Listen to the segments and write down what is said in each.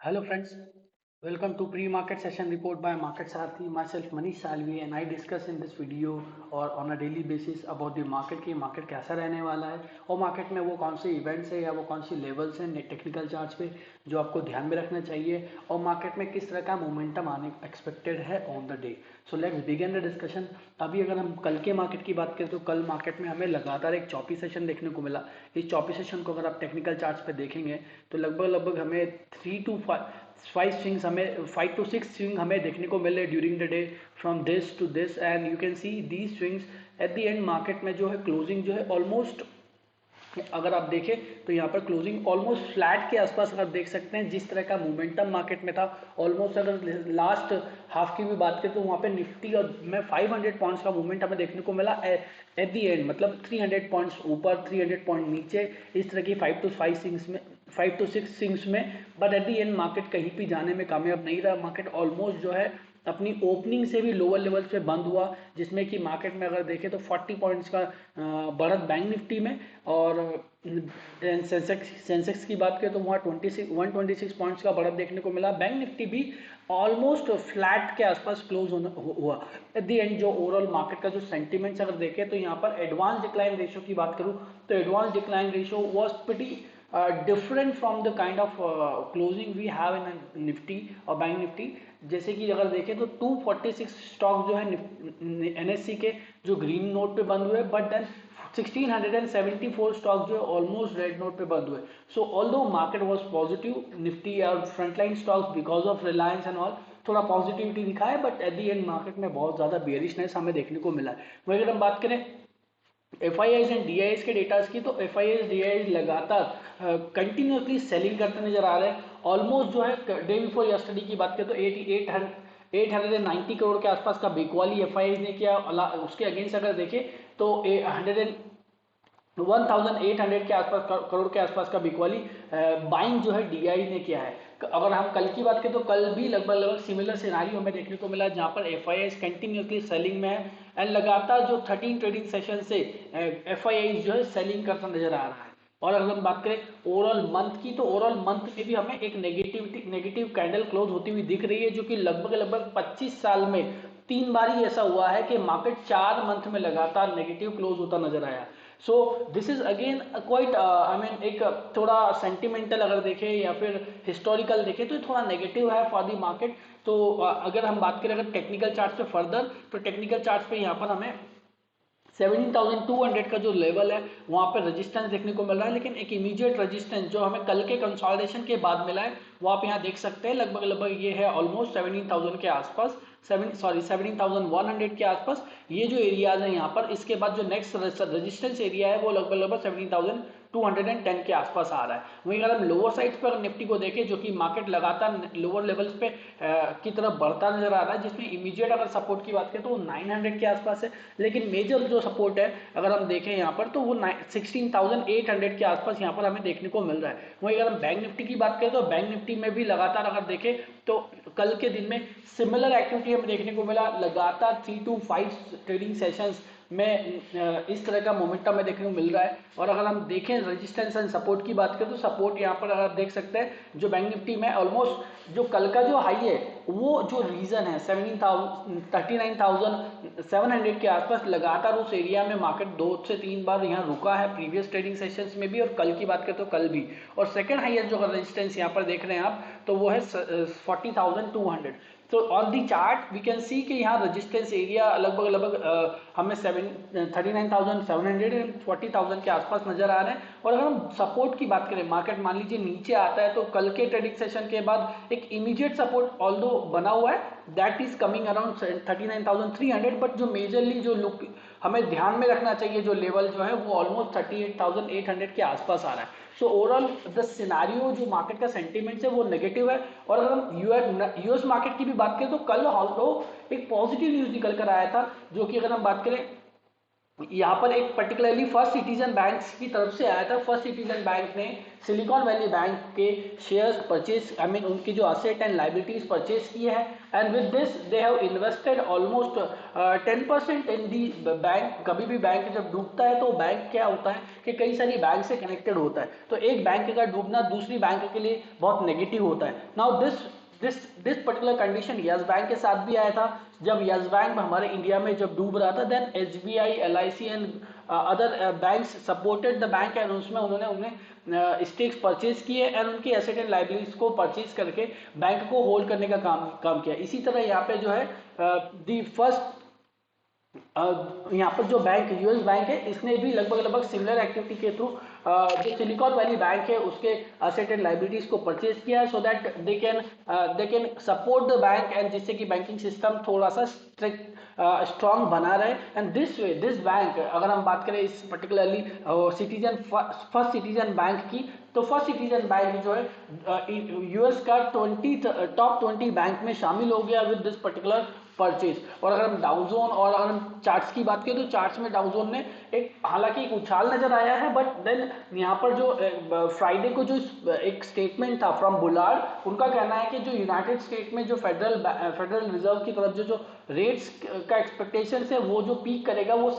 Hello friends, welcome to pre-market session report by Market Sarthi. Myself Manish Salvi and I discuss in this video और on a daily basis about the market की market कैसा रहने वाला है और market में वो कौन से इवेंट्स है या वो कौन सी लेवल्स हैं टेक्निकल चार्ट्स पे जो आपको ध्यान में रखना चाहिए और मार्केट में किस तरह का मोमेंटम आने एक्सपेक्टेड है on the day. So let's begin the discussion. अभी अगर हम कल के मार्केट की बात करें तो कल मार्केट में हमें लगातार एक चौपी सेशन देखने को मिला. इस चौपी सेशन को अगर आप टेक्निकल चार्ट्स पे देखेंगे तो लगभग हमें 5 to 6 स्विंग हमें देखने को मिले during the day from this to this and you can see these swings at the end market में जो है क्लोजिंग जो है ऑलमोस्ट अगर आप देखें तो यहाँ पर क्लोजिंग ऑलमोस्ट फ्लैट के आसपास अगर देख सकते हैं जिस तरह का मोमेंटम मार्केट में था. ऑलमोस्ट अगर लास्ट हाफ की भी बात करें तो वहाँ पे निफ्टी और में 500 पॉइंट्स का मूवमेंट हमें देखने को मिला एट दी एंड, मतलब 300 पॉइंट्स ऊपर 300 पॉइंट नीचे, इस तरह की 5 to 6 स्विंग्स में. But at the end market कहीं भी जाने में कामयाब नहीं रहा. मार्केट ऑलमोस्ट जो है अपनी ओपनिंग से भी लोअर लेवल्स पे बंद हुआ, जिसमें कि मार्केट में अगर देखें तो 40 पॉइंट्स का बढ़त बैंक निफ्टी में और सेंसेक्स की बात करें तो वहाँ 126 पॉइंट्स का बढ़त देखने को मिला. बैंक निफ्टी भी ऑलमोस्ट फ्लैट के आसपास क्लोज हुआ एट दी एंड. जो ओवरऑल मार्केट का जो सेंटिमेंट्स अगर देखें तो यहाँ पर एडवांस डिक्लाइन रेशियो की बात करूँ तो advance decline ratio was pretty different from the kind of closing we have in a Nifty और बैंक निफ्टी. जैसे कि अगर देखें तो 246 स्टॉक जो है एनएससी के जो ग्रीन नोट पे बंद हुए, बट देन 1674 स्टॉक जो है ऑलमोस्ट रेड नोट पे बंद हुए. So although market was positive, Nifty और frontline stocks because of Reliance and all थोड़ा पॉजिटिविटी दिखा है, but at the end market में बहुत ज्यादा बेयरिशनेस हमें देखने को मिला है. वही अगर हम बात करें FIIs एंड DIIs के डेटास की तो FIIs DIIs लगातार कंटिन्यूसली सेलिंग करते नजर आ रहे हैं. ऑलमोस्ट जो है डे बिफोर यस्टरडे की बात करें तो 890 करोड़ के आसपास का बिकवाली FIIs ने किया. उसके अगेंस्ट अगर देखें तो 1800 के आसपास करोड़ के आसपास का बिकवाली बाइंग जो है DI ने किया है. अगर हम कल की बात करें तो कल भी लगभग सिमिलर सिनारियो हमें देखने को मिला जहां पर FIIs कंटिन्यूसली सेलिंग में है एंड लगातार जो 13 ट्रेडिंग सेशन से FIIs जो है सेलिंग करता नजर आ रहा है. और अगर हम बात करें ओवरऑल मंथ की तो ओवरऑल मंथ में भी हमें एक नेगेटिव कैंडल क्लोज होती हुई दिख रही है, जो कि लगभग 25 साल में 3 बार ही ऐसा हुआ है कि मार्केट 4 मंथ में लगातार नेगेटिव क्लोज होता नजर आया. So this is again quite I mean एक थोड़ा सेंटिमेंटल अगर देखें या फिर हिस्टोरिकल देखें तो थोड़ा नेगेटिव है फॉर दी मार्केट. तो अगर हम बात करें अगर टेक्निकल चार्ट पे फर्दर तो टेक्निकल चार्ट पे यहाँ पर हमें 17,200 का जो लेवल है वहां पर रेजिस्टेंस देखने को मिल रहा है, लेकिन एक इमीडिएट रेजिस्टेंस जो हमें कल के कंसोलिडेशन के बाद मिला है वो आप यहाँ देख सकते हैं. लगभग ये है ऑलमोस्ट 17,000 के आसपास, 17,100 के आसपास ये जो एरियाज है यहाँ पर. इसके बाद जो नेक्स्ट रेजिस्टेंस एरिया है वो लगभग 17,210 के आसपास आ रहा है. वहीं अगर हम लोअर साइड पर निफ्टी को देखें जो कि मार्केट लगातार लोअर लेवल्स पे की तरफ बढ़ता नजर आ रहा है, जिसमें इमीडिएट अगर सपोर्ट की बात करें तो वो 900 के आसपास है, लेकिन मेजर जो सपोर्ट है अगर हम देखें यहाँ पर तो वो 16,800 के आसपास यहाँ पर हमें देखने को मिल रहा है. वहीं अगर हम बैंक निफ्टी की बात करें तो बैंक निफ्टी में भी लगातार अगर देखें तो कल के दिन में सिमिलर एक्टिविटी हमें देखने को मिला. लगातार 3 to 5 ट्रेडिंग सेशंस में इस तरह का मोमेंटम में देखने को मिल रहा है. और अगर हम देखें रेजिस्टेंस एंड सपोर्ट की बात करें तो सपोर्ट यहाँ पर अगर आप देख सकते हैं जो बैंक निफ्टी में ऑलमोस्ट जो कल का जो हाई है वो जो रीजन है 39,700 के आसपास, लगातार उस एरिया में मार्केट 2 से 3 बार यहाँ रुका है प्रीवियस ट्रेडिंग सेशंस में भी और कल की बात करें तो कल भी. और सेकंड हाईएस्ट जो रेजिस्टेंस यहाँ पर देख रहे हैं आप तो वो है 40,200. तो on the chart we can see कि यहाँ रेजिस्टेंस एरिया लगभग हमें 39,700 एंड 40,000 के आसपास नजर आ रहे हैं. और अगर हम सपोर्ट की बात करें मार्केट मान लीजिए नीचे आता है तो कल के ट्रेडिंग सेशन के बाद एक इमीडिएट सपोर्ट ऑल्दो बना हुआ है that is coming around 39,300, but जो मेजरली जो लुक हमें ध्यान में रखना चाहिए जो लेवल जो है वो ऑलमोस्ट 38,800 के आसपास आ रहा है. सो ओवरऑल द सिनारियो जो मार्केट का सेंटीमेंट है वो नेगेटिव है. और अगर हम यूएस मार्केट की भी बात करें तो कल ऑल्दो एक पॉजिटिव न्यूज निकल कर आया था, जो कि अगर हम बात करें यहाँ पर एक पर्टिकुलरली फर्स्ट सिटीजन बैंक की तरफ से आया था। फर्स्ट सिटीजन बैंक ने सिलिकॉन वैली बैंक के शेयर्स परचेज, आई मीन उनकी जो असेट एंड लाइबिलिटीज परचेज किए हैं, and with this they have invested almost 10% in the bank. कभी भी बैंक जब डूबता है तो बैंक क्या होता है कि कई सारी बैंक से कनेक्टेड होता है, तो एक बैंक का डूबना दूसरी बैंक के लिए बहुत नेगेटिव होता है। Now this particular condition yes bank के साथ भी आया था। जब यस बैंक हमारे इंडिया में जब डूब रहा था, then SBI, LIC and other banks supported the bank, and उसमें उन्होंने स्टेक्स परचेज किए एंड उनकी एसेट एंड लाइबिलिटीज को परचेज करके बैंक को होल्ड करने का काम किया। इसी तरह यहाँ पे जो है दी फर्स्ट यहाँ पर जो बैंक यूएस बैंक है, इसने भी लगभग सिमिलर एक्टिविटी के थ्रू जो सिलिकॉन वैली बैंक है उसके एसेट एंड लाइबिलिटीज को परचेज किया है, so that they can support the bank, and जिससे कि बैंकिंग सिस्टम थोड़ा सा स्ट्रॉन्ग बना रहे। एंड दिस बैंक, अगर हम बात करें इस पर्टिकुलरली फर्स्ट सिटीजन बैंक की, तो फर्स्ट सिटीजन बैंक जो है यूएस का टॉप 20 बैंक में शामिल हो गया विद दिस पर्टिकुलर परचेज। और अगर हम डाउजोन और अगर हम चार्ट्स की बात करें तो चार्ट्स में डाउजोन ने एक हालांकि एक उछाल नजर आया है, बट देन यहाँ पर जो फ्राइडे को जो एक स्टेटमेंट था फ्रॉम बुलार्ड, उनका कहना है कि जो यूनाइटेड स्टेट में जो फेडरल रिजर्व की तरफ जो रेट्स का एक्सपेक्टेशन है वो जो पीक करेगा वो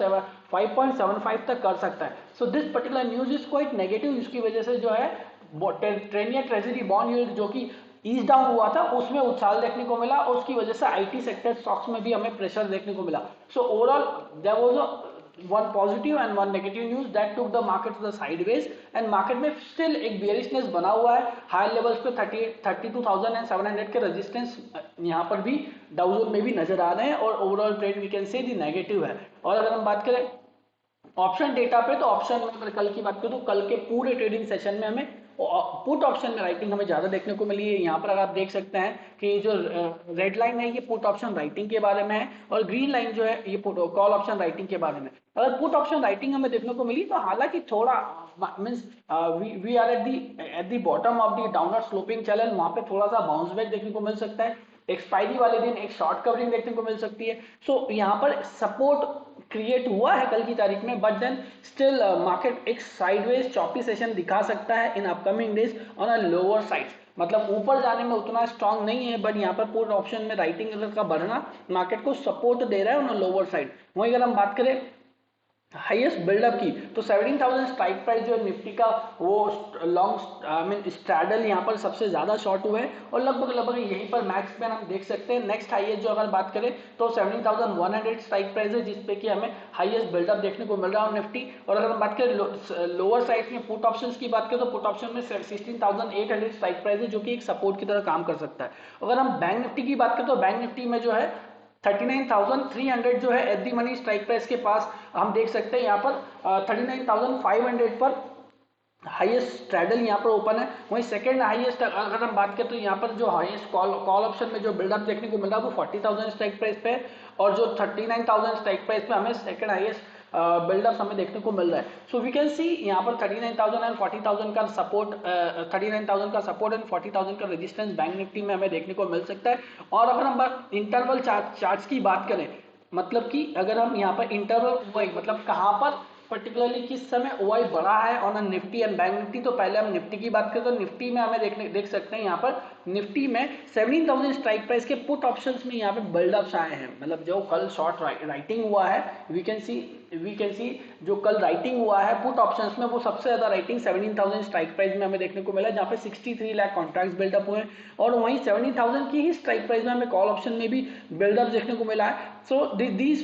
5.75 तक कर सकता है। So this particular news is quite negative, जिसकी वजह से जो है 10 ईयर ट्रेजरी बॉन्ड यील्ड जो कि ईज डाउन हुआ था उसमें उछाल देखने को मिला, और उसकी वजह से आईटी सेक्टर स्टॉक्स में भी हमें प्रेशर देखने को मिला। So overall there was a one positive and one negative news that took the market to the sideways, and market में स्टिल एक बेयरिशनेस बना हुआ है। हायर लेवल्स पे 32,700 के रेजिस्टेंस यहाँ पर भी डाउजोन में भी नजर आ रहे हैं, और overall trade we can say the negative है। और अगर हम बात करें ऑप्शन डेटा पे, तो ऑप्शन में अगर कल की बात करूं तो कल के पूरे ट्रेडिंग सेशन में हमें पुट ऑप्शन में राइटिंग हमें ज्यादा देखने को मिली है। यहाँ पर अगर आप देख सकते हैं कि जो रेड लाइन है ये पुट ऑप्शन राइटिंग के बारे में है, और ग्रीन लाइन जो है ये कॉल ऑप्शन राइटिंग के बारे में। अगर पुट ऑप्शन राइटिंग हमें देखने को मिली तो हालांकि थोड़ा means we are at the bottom of the downward sloping channel, वहां पे थोड़ा सा बाउंस बैक देखने को मिल सकता है। एक्सपायरी वाले दिन एक शॉर्ट कवरिंग देखने को मिल सकती है। सो यहाँ पर सपोर्ट क्रिएट हुआ है कल की तारीख में, बट देन स्टिल मार्केट एक साइडवेज चॉपी सेशन दिखा सकता है in upcoming days on a lower side. मतलब ऊपर जाने में उतना स्ट्रांग नहीं है, बट यहाँ पर पुट ऑप्शन में राइटिंग का बढ़ना मार्केट को सपोर्ट दे रहा है ऑन अ लोअर साइड। वहीं अगर हम बात करें हाईएस्ट बिल्डअप की, तो 17,000 स्ट्राइक प्राइस जो निफ्टी का वो लॉन्ग आई मीन स्ट्रैडल यहाँ पर सबसे ज्यादा शॉर्ट हुए, और लगभग यहीं पर मैक्स में हम देख सकते हैं। नेक्स्ट हाईएस्ट जो अगर बात करें तो 17,100 स्ट्राइक प्राइस है, जिसपे कि हमें हाईएस्ट बिल्डअप देखने को मिल रहा है निफ्टी। और अगर हम बात करें लोअर साइड में पुट ऑप्शन की बात करें तो पुट ऑप्शन में 16,800 स्ट्राइक प्राइस है, जो कि एक सपोर्ट की तरह काम कर सकता है। अगर हम बैंक निफ्टी की बात करें तो बैंक निफ्टी में जो है 39,300 जो है at the money strike price के पास हम देख सकते हैं। यहाँ पर 39,500 पर हाईएस्ट स्ट्रैडल यहाँ पर ओपन है। वहीं सेकंड हाईएस्ट अगर हम बात करें तो यहाँ पर जो हाईएस्ट कॉल ऑप्शन में जो बिल्डअप देखने को मिल रहा है वो 40,000 स्ट्राइक प्राइस पे है, और जो 39,000 स्ट्राइक प्राइस पे हमें सेकंड हाईएस्ट बिल्डअप हमें देखने को मिल रहा है। सो वी कैन सी यहाँ पर 39,000 एंड 40,000 का सपोर्ट 39,000 का सपोर्ट एंड 40,000 का रेजिस्टेंस बैंक निफ्टी में हमें देखने को मिल सकता है। और अगर हम इंटरवल चार्ट्स की बात करें, मतलब कि अगर हम यहाँ पर इंटरवल मतलब कहाँ पर पर्टिकुलरली किस समय ओआई बढ़ा है on Nifty and bank Nifty, तो पहले हम निफ्टी की बात करें तो निफ्टी में हमें देख सकते हैं यहाँ पर निफ्टी में 17,000 स्ट्राइक प्राइस के पुट ऑप्शंस में यहाँ पे बिल्डअप्स आए हैं। मतलब जो कल शॉर्ट राइटिंग हुआ है, वी कैन सी जो कल राइटिंग हुआ है पुट ऑप्शंस में वो सबसे ज्यादा राइटिंग 17,000 स्ट्राइक प्राइस में हमें देखने को मिला, जहाँ पे 63 लाख कॉन्ट्रैक्ट्स बिल्डअप हुए, और वहीं 17,000 की ही स्ट्राइक प्राइस में हमें कॉल ऑप्शन में भी बिल्डअप देखने को मिला है। सो these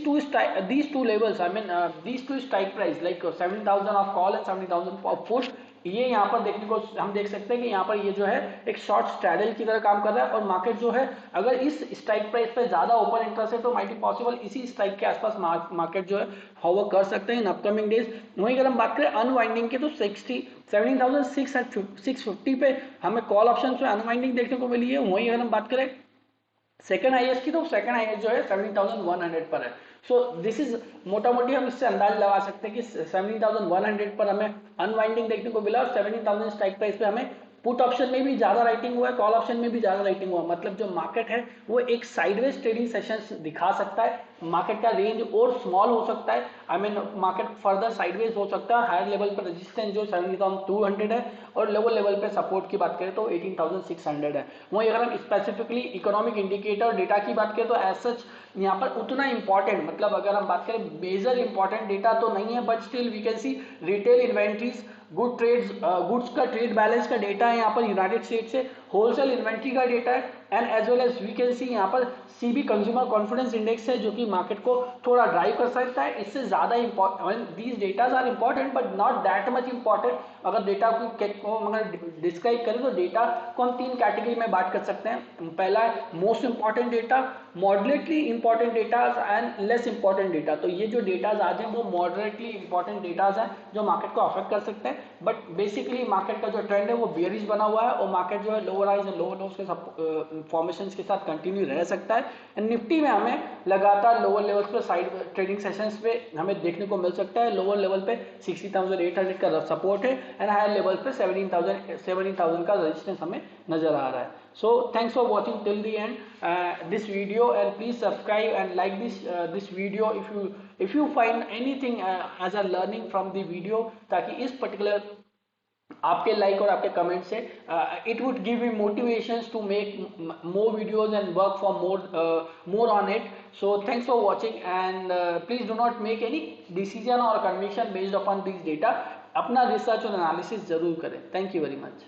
two levels, I mean these two strike price like 17,000 of call and 17,000 of push, ये यहाँ पर देखने को हम देख सकते हैं कि यहाँ पर ये जो है एक शॉर्ट स्ट्रैडल की तरह काम कर रहा है, और मार्केट जो है अगर इस स्ट्राइक प्राइस पे ज्यादा ओपन इंटरेस्ट है तो माइट बी पॉसिबल इसी स्ट्राइक के आसपास मार्केट जो है होवर कर सकते हैं इन अपकमिंग डेज। वहीं अगर हम बात करें अनवाइंडिंग के तो 17,650 पे हमें कॉल ऑप्शन में अनवाइंडिंग देखने को मिली है। वहीं अगर हम बात करें सेकंड हाईएस्ट की, तो सेकंड हाईएस्ट जो है 17,100 पर है। सो दिस इज मोटा मोटी हम इससे अंदाज लगा सकते हैं कि 17,100 पर हमें अनवाइंडिंग देखने को मिला, और 17,000 स्ट्राइक प्राइस पे हमें पुट ऑप्शन में भी ज़्यादा राइटिंग हुआ है, कॉल ऑप्शन में भी ज़्यादा राइटिंग हुआ, मतलब जो मार्केट है वो एक साइडवेज ट्रेडिंग सेशंस दिखा सकता है, मार्केट का रेंज और स्मॉल हो सकता है, I mean market further sideways हो सकता है, हायर लेवल पर रेजिस्टेंस जो 7200 है और लोअर लेवल पे सपोर्ट की बात करें तो 18600 है। वहीं अगर हम स्पेसिफिकली इकोनॉमिक इंडिकेटर डेटा की बात करें तो एज सच यहाँ पर उतना इंपॉर्टेंट, मतलब अगर हम बात करें मेजर इंपॉर्टेंट डेटा तो नहीं है, but still we can see retail inventories, good trades, goods का ट्रेड बैलेंस का डेटा है यहाँ पर यूनाइटेड स्टेट्स से, होलसेल इन्वेंट्री का डेटा है, and as well as we can see यहाँ पर सीबी कंज्यूमर कॉन्फिडेंस इंडेक्स है जो कि मार्केट को थोड़ा ड्राइव कर सकता है। इससे ज़्यादा important, these datas are important but not that much important. अगर डेटा को अगर डिस्क्राइब करें तो डेटा को हम 3 कैटेगरी में बात कर सकते हैं। पहला है most important data, moderately important datas and less important data. तो ये जो डेटाज आज हैं वो मॉडरेटली इंपॉर्टेंट डेटाज हैं जो मार्केट को अफेक्ट कर सकते हैं, बट बेसिकली मार्केट का जो ट्रेंड है वो बेयरिश बना हुआ है और मार्केट जो है लोअर हाइज और लोअर लोज के फॉर्मेशंस के साथ कंटिन्यू रह सकता है। निफ्टी में हमें लगातार लोअर लेवल पे साइड ट्रेडिंग सेशंस पे हमें देखने को मिल सकता है। लोअर लेवल पे 60,800 का सपोर्ट है एंड हायर लेवल पे 17,000 का रेजिस्टेंस हमें नजर आ रहा है। So thanks for watching till the end this video, and please subscribe and like this video if you find anything as a learning from the video, ताकि इस particular आपके like और आपके कमेंट से it would give you motivations to make more videos and work for more on it. So thanks for watching and please do not make any decision or conviction based upon this data. अपना research और analysis जरूर करें। Thank you very much.